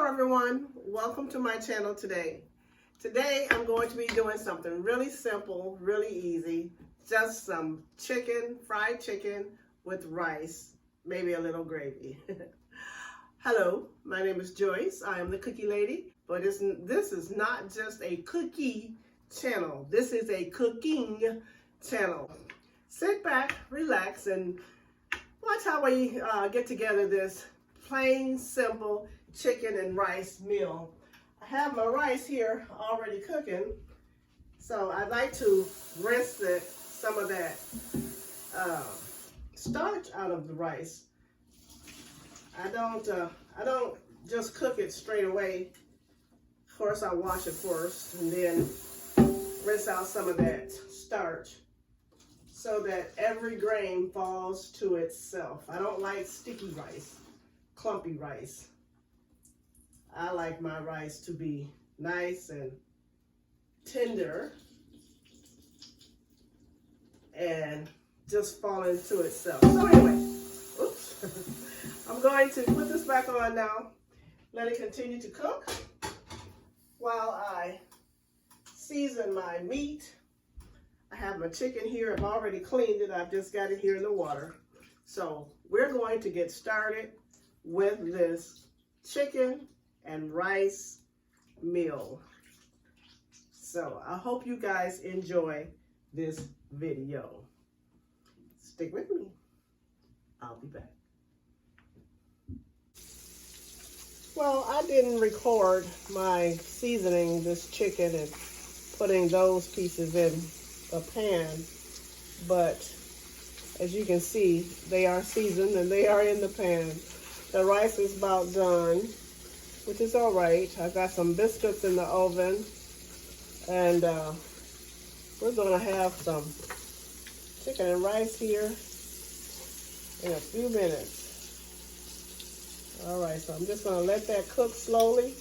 Hello everyone, welcome to my channel today. Today I'm going to be doing something really simple, really easy, just some chicken, fried chicken with rice, maybe a little gravy. Hello, my name is Joyce. I am the Cookie Lady, but this is not just a cookie channel. This is a cooking channel. Sit back, relax, and watch how we get together this plain, simple chicken and rice meal. I have my rice here already cooking, so I'd like to rinse some of that starch out of the rice. I don't just cook it straight away. Of course, I wash it first and then rinse out some of that starch so that every grain falls to itself. I don't like sticky rice, clumpy rice. I like my rice to be nice and tender and just fall into itself. So anyway, oops. I'm going to put this back on now, let it continue to cook while I season my meat. I have my chicken here. I've already cleaned it. I've just got it here in the water. So we're going to get started with this chicken and rice meal. So I hope you guys enjoy this video. Stick with me. I'll be back. Well, I didn't record my seasoning this chicken and putting those pieces in a pan, but as you can see, they are seasoned and they are in the pan. The rice is about done, which is all right. I got some biscuits in the oven, and we're gonna have some chicken and rice here in a few minutes. All right, so I'm just gonna let that cook slowly.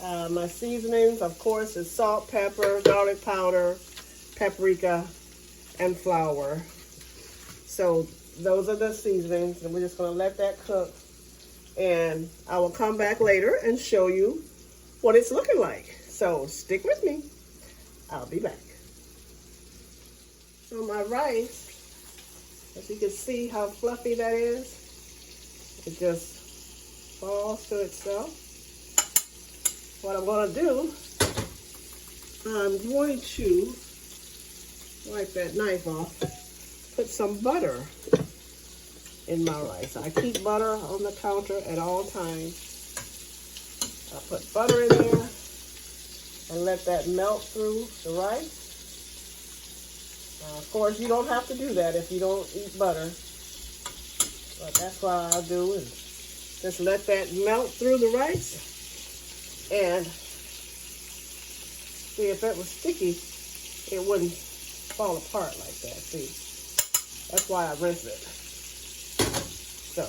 My seasonings, of course, is salt, pepper, garlic powder, paprika, and flour. So those are the seasonings, and we're just gonna let that cook. And I will come back later and show you what it's looking like. So stick with me. I'll be back. So my rice, as you can see how fluffy that is, it just falls to itself. What I'm going to do, I'm going to wipe that knife off, put some butter in my rice. I keep butter on the counter at all times. I put butter in there and let that melt through the rice. Of course, you don't have to do that if you don't eat butter, but that's what I'll do, is just let that melt through the rice. And see, if it was sticky, it wouldn't fall apart like that. See, that's why I rinse it. So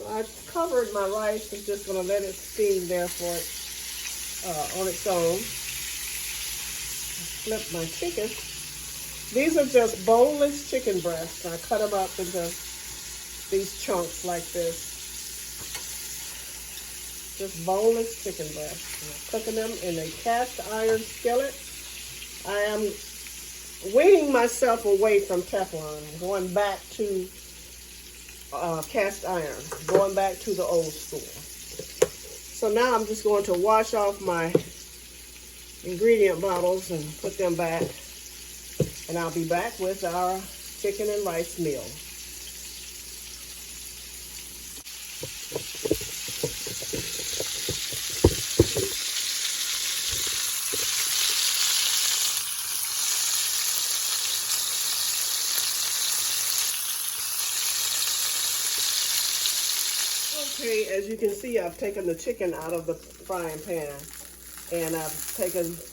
I covered my rice. I'm just going to let it steam there for it on its own. Flip my chicken. These are just boneless chicken breasts. I cut them up into these chunks like this. Just boneless chicken breasts. I'm cooking them in a cast iron skillet. I am weaning myself away from Teflon, going back to cast iron, going back to the old school. So now I'm just going to wash off my ingredient bottles and put them back, and I'll be back with our chicken and rice meal. Okay, as you can see, I've taken the chicken out of the frying pan, and I've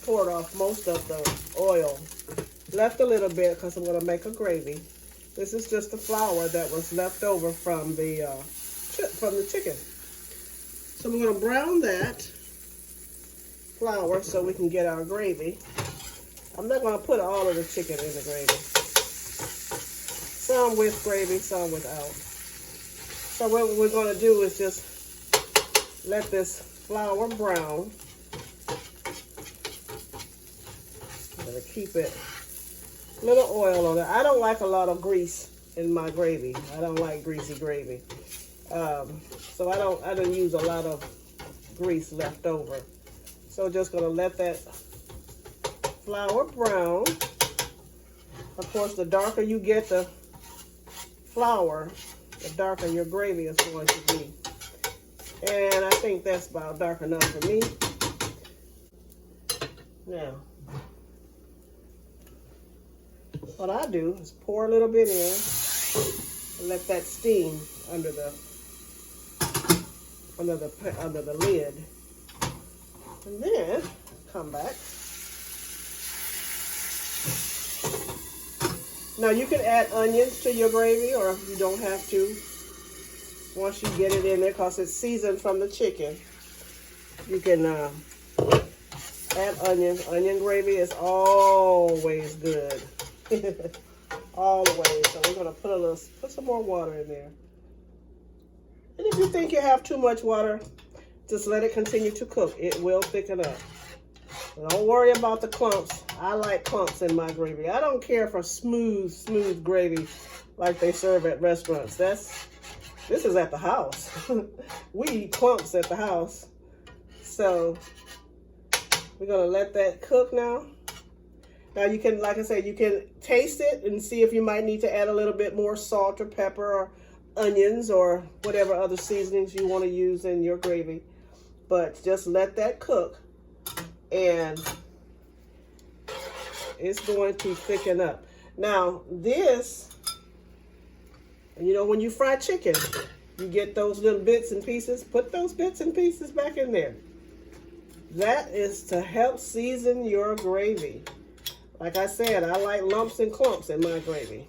poured off most of the oil. Left a little bit because I'm going to make a gravy. This is just the flour that was left over from the chicken. So I'm going to brown that flour so we can get our gravy. I'm not going to put all of the chicken in the gravy. Some with gravy, some without. So what we're going to do is just let this flour brown. I'm going to keep it a little oil on it. I don't like a lot of grease in my gravy. I don't like greasy gravy. So I don't use a lot of grease left over. So just going to let that flour brown. Of course, the darker you get the flour, the darker your gravy is going to be. And I think that's about dark enough for me. Now, what I do is pour a little bit in and let that steam under the lid. And then come back. Now you can add onions to your gravy, or you don't have to. Once you get it in there, because it's seasoned from the chicken, you can add onions. Onion gravy is always good. Always. So we're gonna put some more water in there. And if you think you have too much water, just let it continue to cook. It will thicken up. Don't worry about the clumps. I like clumps in my gravy. I don't care for smooth gravy like they serve at restaurants. This is at the house. We eat clumps at the house. So we're gonna let that cook now. Now you can, like I said, you can taste it and see if you might need to add a little bit more salt or pepper or onions or whatever other seasonings you want to use in your gravy. But just let that cook, and it's going to thicken up. Now this, you know, when you fry chicken, you get those little bits and pieces. Put those bits and pieces back in there. That is to help season your gravy. Like I said, I like lumps and clumps in my gravy.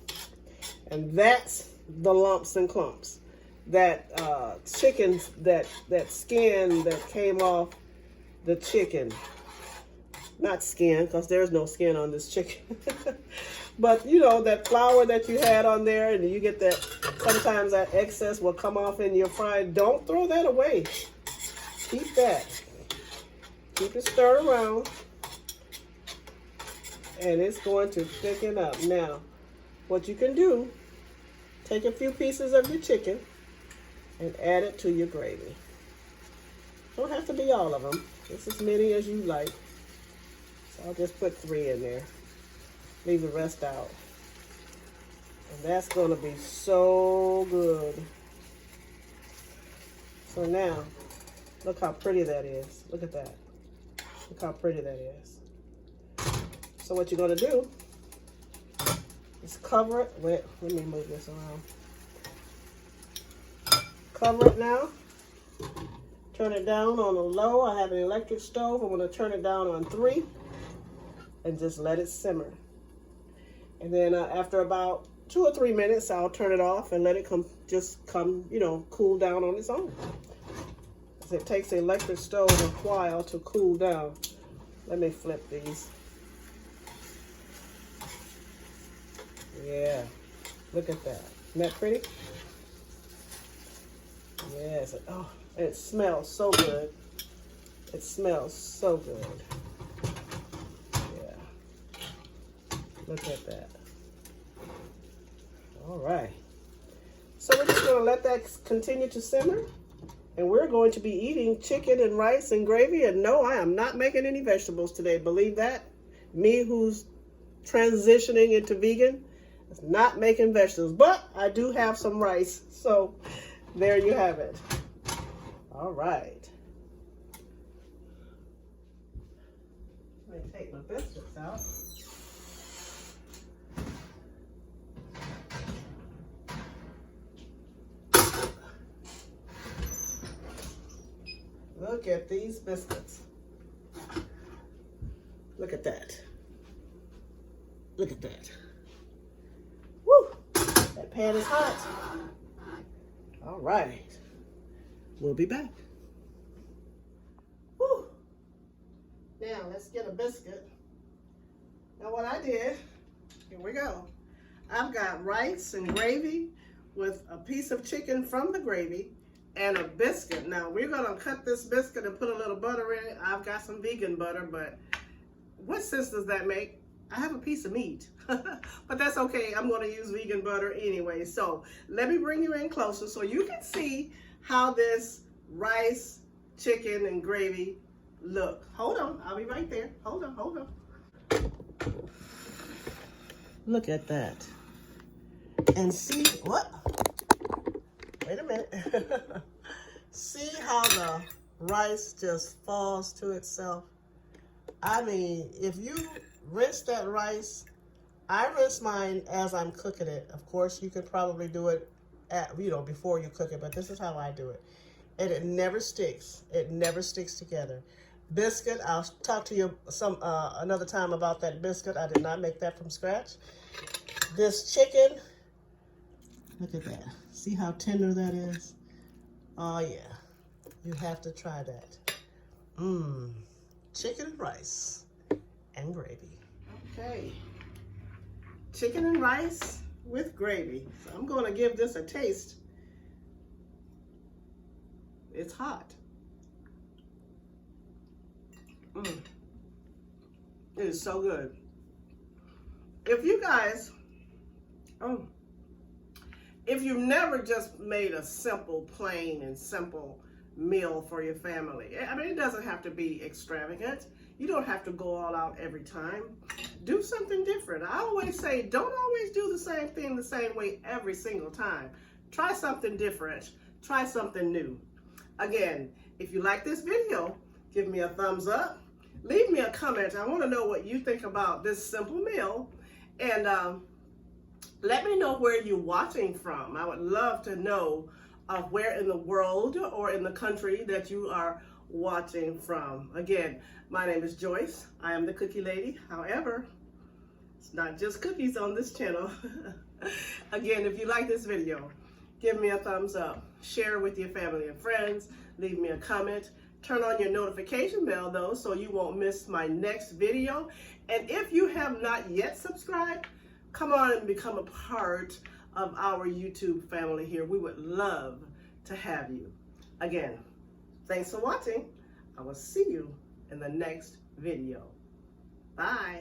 And that's the lumps and clumps. That chicken, that skin that came off the chicken. Not skin, because there's no skin on this chicken. But, you know, that flour that you had on there, and you get that, sometimes that excess will come off in your frying. Don't throw that away. Keep that. Keep it stirred around. And it's going to thicken up. Now, what you can do, take a few pieces of your chicken and add it to your gravy. Don't have to be all of them. Just as many as you like. So I'll just put 3 in there. Leave the rest out. And that's going to be so good. So now, look how pretty that is. Look at that. Look how pretty that is. So what you're going to do is cover it with, let me move this around. Cover it now. Turn it down on a low. I have an electric stove. I'm going to turn it down on 3 and just let it simmer. And then after about 2 or 3 minutes, I'll turn it off and let it come, you know, cool down on its own. It takes the electric stove a while to cool down. Let me flip these. Yeah, look at that. Isn't that pretty? Yes. Oh, it smells so good. It smells so good. Yeah. Look at that. All right. So we're just going to let that continue to simmer. And we're going to be eating chicken and rice and gravy. And no, I am not making any vegetables today. Believe that? Me, who's transitioning into vegan, is not making vegetables. But I do have some rice. So there you have it. All right. Let me take my biscuits out. Look at these biscuits. Look at that. Look at that. Woo! That pan is hot. All right. We'll be back. Woo! Now, let's get a biscuit. Now, what I did, here we go. I've got rice and gravy with a piece of chicken from the gravy and a biscuit. Now we're gonna cut this biscuit and put a little butter in it. I've got some vegan butter, but what sense does that make? I have a piece of meat, but that's okay. I'm gonna use vegan butter anyway. So let me bring you in closer so you can see how this rice, chicken, and gravy look. Hold on, I'll be right there. Hold on. Look at that. And see, what? Wait a minute. See how the rice just falls to itself? I mean, if you rinse that rice, I rinse mine as I'm cooking it. Of course, you could probably do it before you cook it, but this is how I do it. And it never sticks. It never sticks together. Biscuit, I'll talk to you another time about that biscuit. I did not make that from scratch. This chicken, look at that. See how tender that is? Oh yeah, you have to try that. Chicken and rice and gravy. Okay, chicken and rice with gravy. So I'm gonna give this a taste. It's hot. It is so good. If you guys, if you've never just made a simple, plain and simple meal for your family, I mean, it doesn't have to be extravagant. You don't have to go all out every time. Do something different. I always say, don't always do the same thing the same way every single time. Try something different. Try something new. Again, if you like this video, give me a thumbs up. Leave me a comment. I want to know what you think about this simple meal. And let me know where you're watching from. I would love to know where in the world or in the country that you are watching from. Again, my name is Joyce. I am the Cookie Lady. However, it's not just cookies on this channel. Again, if you like this video, give me a thumbs up. Share with your family and friends. Leave me a comment. Turn on your notification bell though, so you won't miss my next video. And if you have not yet subscribed, come on and become a part of our YouTube family here. We would love to have you. Again, thanks for watching. I will see you in the next video. Bye.